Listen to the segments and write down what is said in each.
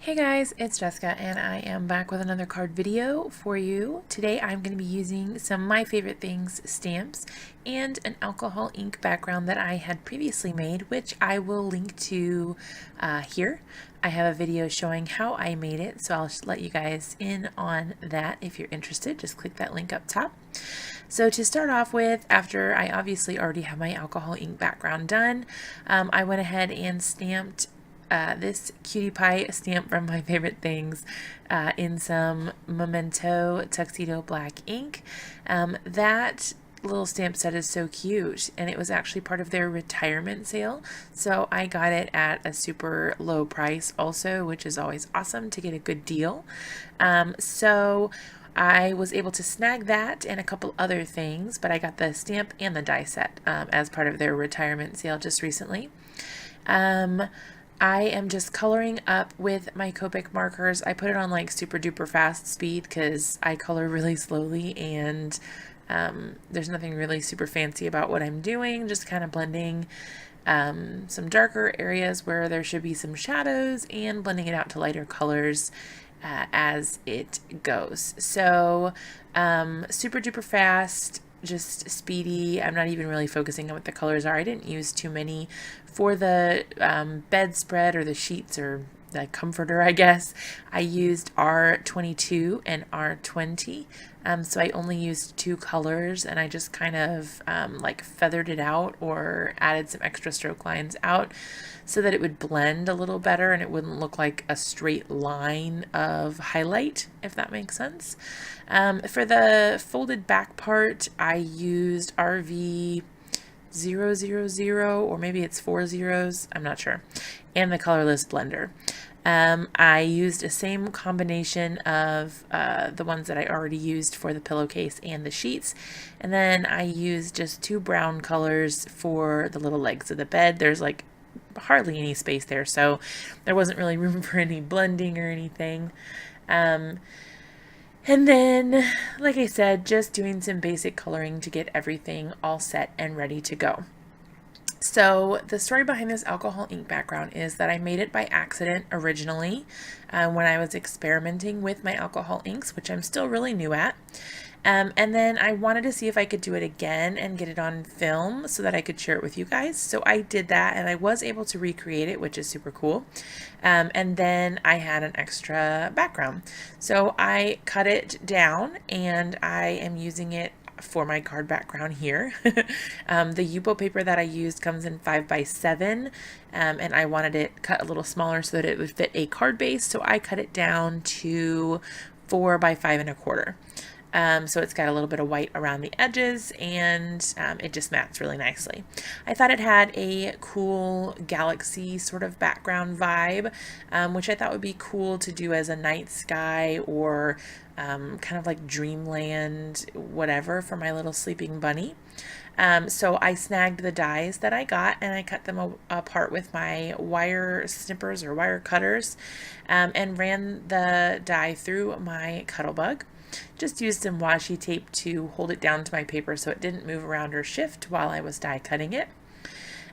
Hey guys, it's Jessica and I am back with another card video for you. Today I'm going to be using some My Favorite Things stamps and an alcohol ink background that I had previously made, which I will link to here. I have a video showing how I made it, so I'll let you guys in on that if you're interested. Just click that link up top. So to start off with, after I obviously already have my alcohol ink background done, I went ahead and stamped this cutie pie stamp from My Favorite Things in some Memento Tuxedo Black ink. That little stamp set is so cute, and it was actually part of their retirement sale, so I got it at a super low price also, which is always awesome to get a good deal. So I was able to snag that and a couple other things, but I got the stamp and the die set as part of their retirement sale just recently. I am just coloring up with my Copic markers. I put it on like super duper fast speed because I color really slowly, and there's nothing really super fancy about what I'm doing, just kind of blending some darker areas where there should be some shadows and blending it out to lighter colors as it goes. So super duper fast, just speedy. I'm not even really focusing on what the colors are. I didn't use too many for the bedspread or the sheets or the comforter, I guess. I used R22 and R20. So I only used two colors, and I just kind of like feathered it out or added some extra stroke lines out so that it would blend a little better and it wouldn't look like a straight line of highlight, if that makes sense. For the folded back part, I used RV 000, or maybe it's 4 zeros, I'm not sure, and the colorless blender. I used a same combination of the ones that I already used for the pillowcase and the sheets, and then I used just two brown colors for the little legs of the bed. There's like hardly any space there, so there wasn't really room for any blending or anything. And then, like I said, just doing some basic coloring to get everything all set and ready to go. So the story behind this alcohol ink background is that I made it by accident originally when I was experimenting with my alcohol inks, which I'm still really new at. And then I wanted to see if I could do it again and get it on film so that I could share it with you guys. So I did that, and I was able to recreate it, which is super cool. And then I had an extra background. So I cut it down, and I am using it for my card background here. The Yupo paper that I used comes in 5x7, and I wanted it cut a little smaller so that it would fit a card base, so I cut it down to 4x5 1/4. So it's got a little bit of white around the edges, and it just mats really nicely. I thought it had a cool galaxy sort of background vibe, which I thought would be cool to do as a night sky or kind of like dreamland, whatever, for my little sleeping bunny. So I snagged the dies that I got, and I cut them apart with my wire snippers or wire cutters, and ran the die through my Cuttlebug. Just used some washi tape to hold it down to my paper so it didn't move around or shift while I was die cutting it.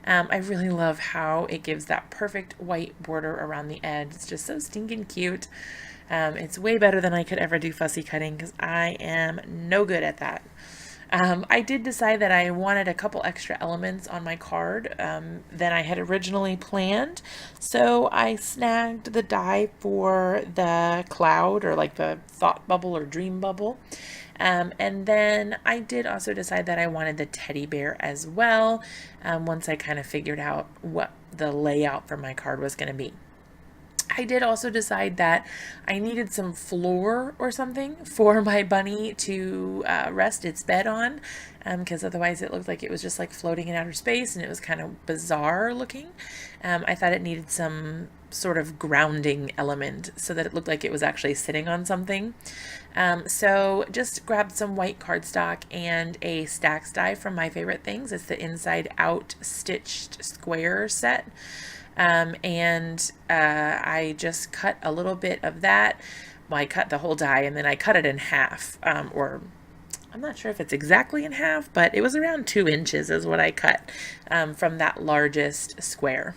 I really love how it gives that perfect white border around the edge. It's just so stinking cute. It's way better than I could ever do fussy cutting because I am no good at that. I did decide that I wanted a couple extra elements on my card than I had originally planned. So I snagged the die for the cloud, or like the thought bubble or dream bubble. And then I did also decide that I wanted the teddy bear as well, once I kind of figured out what the layout for my card was going to be. I did also decide that I needed some floor or something for my bunny to rest its bed on, because otherwise it looked like it was just like floating in outer space and it was kind of bizarre looking. I thought it needed some sort of grounding element so that it looked like it was actually sitting on something. So just grabbed some white cardstock and a stacks die from My Favorite Things. It's the inside out stitched square set. I just cut a little bit of that. Well, I cut the whole die, and then I cut it in half, or I'm not sure if it's exactly in half, but it was around 2 inches is what I cut from that largest square.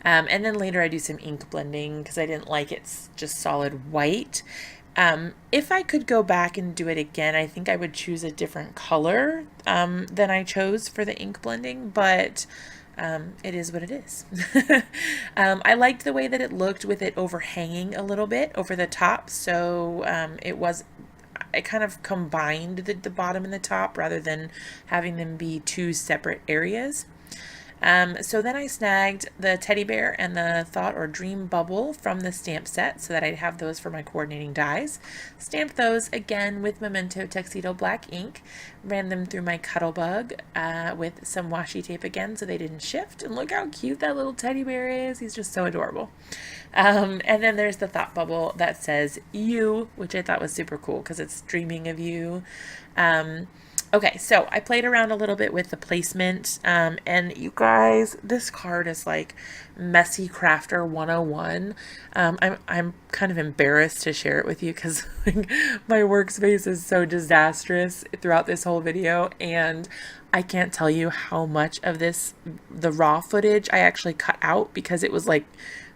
And then later I do some ink blending because I didn't like it's just solid white. If I could go back and do it again, I think I would choose a different color than I chose for the ink blending, but it is what it is. I liked the way that it looked with it overhanging a little bit over the top, so it kind of combined the bottom and the top rather than having them be two separate areas. So then I snagged the teddy bear and the thought or dream bubble from the stamp set so that I'd have those for my coordinating dies. Stamped those again with Memento Tuxedo black ink. Ran them through my Cuttlebug with some washi tape again so they didn't shift. And look how cute that little teddy bear is. He's just so adorable. And then there's the thought bubble that says you, which I thought was super cool because it's dreaming of you. Okay, so I played around a little bit with the placement, and you guys, this card is like Messy Crafter 101. I'm kind of embarrassed to share it with you because like, my workspace is so disastrous throughout this whole video, and I can't tell you how much of the raw footage I actually cut out because it was like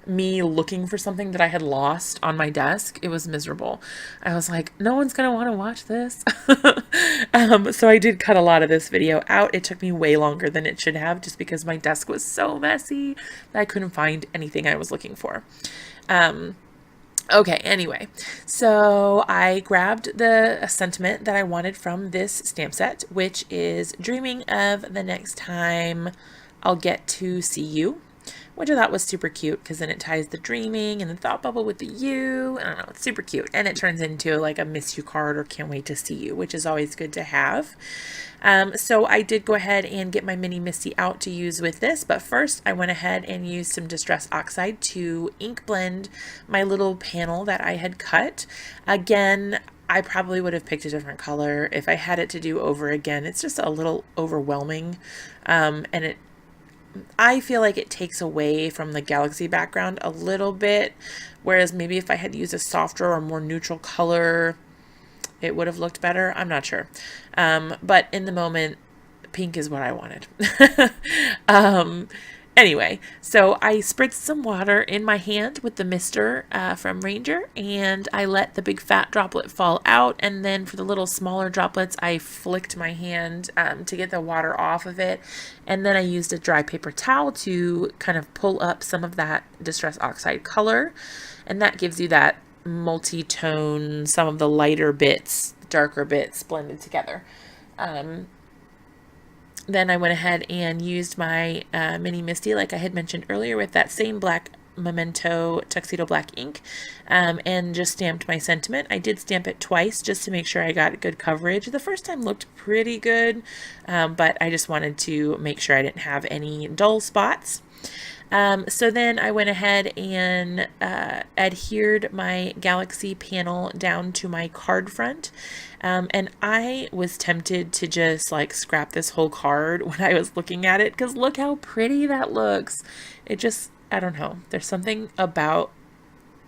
me looking for something that I had lost on my desk. It was miserable. I was like, no one's gonna want to watch this. So I did cut a lot of this video out. It took me way longer than it should have just because my desk was so messy that I couldn't find anything I was looking for. Okay, anyway, so I grabbed the sentiment that I wanted from this stamp set, which is dreaming of the next time I'll get to see you, which I thought was super cute because then it ties the dreaming and the thought bubble with the you. I don't know, it's super cute. And it turns into like a miss you card or can't wait to see you, which is always good to have. So I did go ahead and get my mini Misty out to use with this, but first I went ahead and used some Distress Oxide to ink blend my little panel that I had cut. Again, I probably would have picked a different color if I had it to do over again. It's just a little overwhelming, and I feel like it takes away from the galaxy background a little bit, whereas maybe if I had used a softer or more neutral color, it would have looked better. I'm not sure. But in the moment, pink is what I wanted. Anyway, so I spritzed some water in my hand with the mister from Ranger, and I let the big fat droplet fall out, and then for the little smaller droplets, I flicked my hand to get the water off of it, and then I used a dry paper towel to kind of pull up some of that Distress Oxide color, and that gives you that multi-tone, some of the lighter bits, darker bits blended together. Then I went ahead and used my mini Misty, like I had mentioned earlier, with that same black Memento Tuxedo black ink, and just stamped my sentiment. I did stamp it twice just to make sure I got good coverage. The first time looked pretty good, but I just wanted to make sure I didn't have any dull spots. So then I went ahead and adhered my Galaxy panel down to my card front. And I was tempted to just like scrap this whole card when I was looking at it, because look how pretty that looks. It just, I don't know. There's something about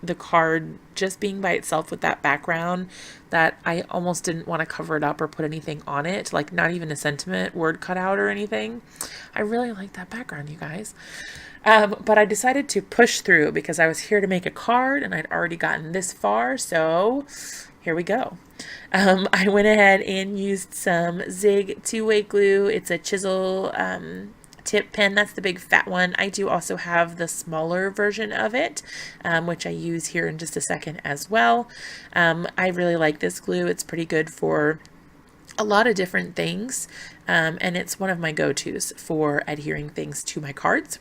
the card just being by itself with that background that I almost didn't want to cover it up or put anything on it, like not even a sentiment word cutout or anything. I really like that background, you guys. But I decided to push through because I was here to make a card and I'd already gotten this far, so here we go. I went ahead and used some Zig two-way glue. It's a chisel tip pen. That's the big fat one. I do also have the smaller version of it, which I use here in just a second as well. I really like this glue. It's pretty good for a lot of different things, and it's one of my go-tos for adhering things to my cards.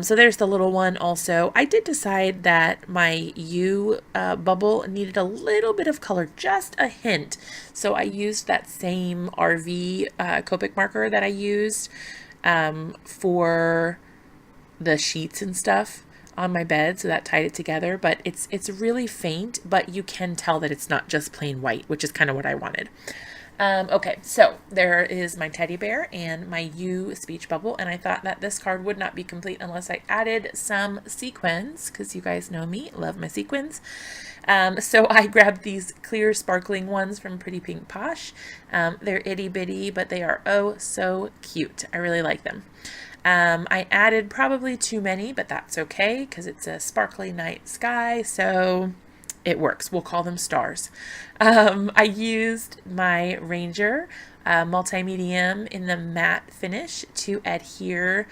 So there's the little one also. I did decide that my U bubble needed a little bit of color, just a hint. So I used that same RV Copic marker that I used for the sheets and stuff on my bed, so that tied it together. But it's really faint, but you can tell that it's not just plain white, which is kind of what I wanted. Okay, so there is my teddy bear and my U speech bubble, and I thought that this card would not be complete unless I added some sequins, because you guys know me, love my sequins. So I grabbed these clear sparkling ones from Pretty Pink Posh. They're itty bitty, but they are oh so cute. I really like them. I added probably too many, but that's okay because it's a sparkly night sky, so it works. We'll call them stars. I used my Ranger multi-medium in the matte finish to adhere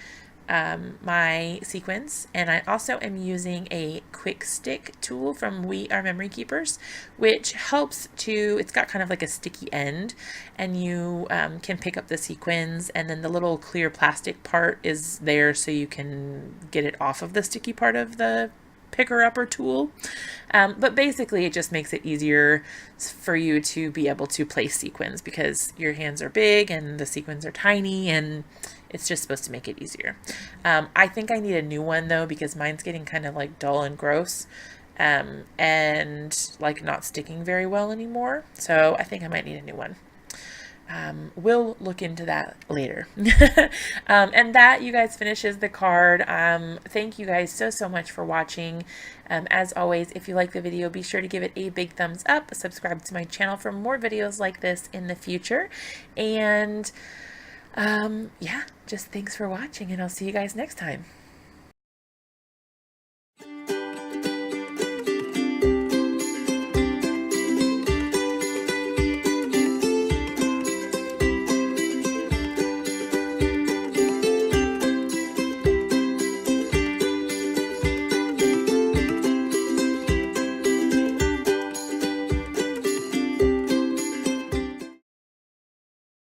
my sequins, and I also am using a quick stick tool from We Are Memory Keepers, which helps to, it's got kind of like a sticky end, and you can pick up the sequins, and then the little clear plastic part is there so you can get it off of the sticky part of the picker upper tool. But basically it just makes it easier for you to be able to place sequins because your hands are big and the sequins are tiny, and it's just supposed to make it easier. I think I need a new one though because mine's getting kind of like dull and gross, and like not sticking very well anymore. So I think I might need a new one. We'll look into that later. And that, you guys, finishes the card. Thank you guys so much for watching. As always, if you like the video, be sure to give it a big thumbs up. Subscribe to my channel for more videos like this in the future. And yeah, just thanks for watching, and I'll see you guys next time.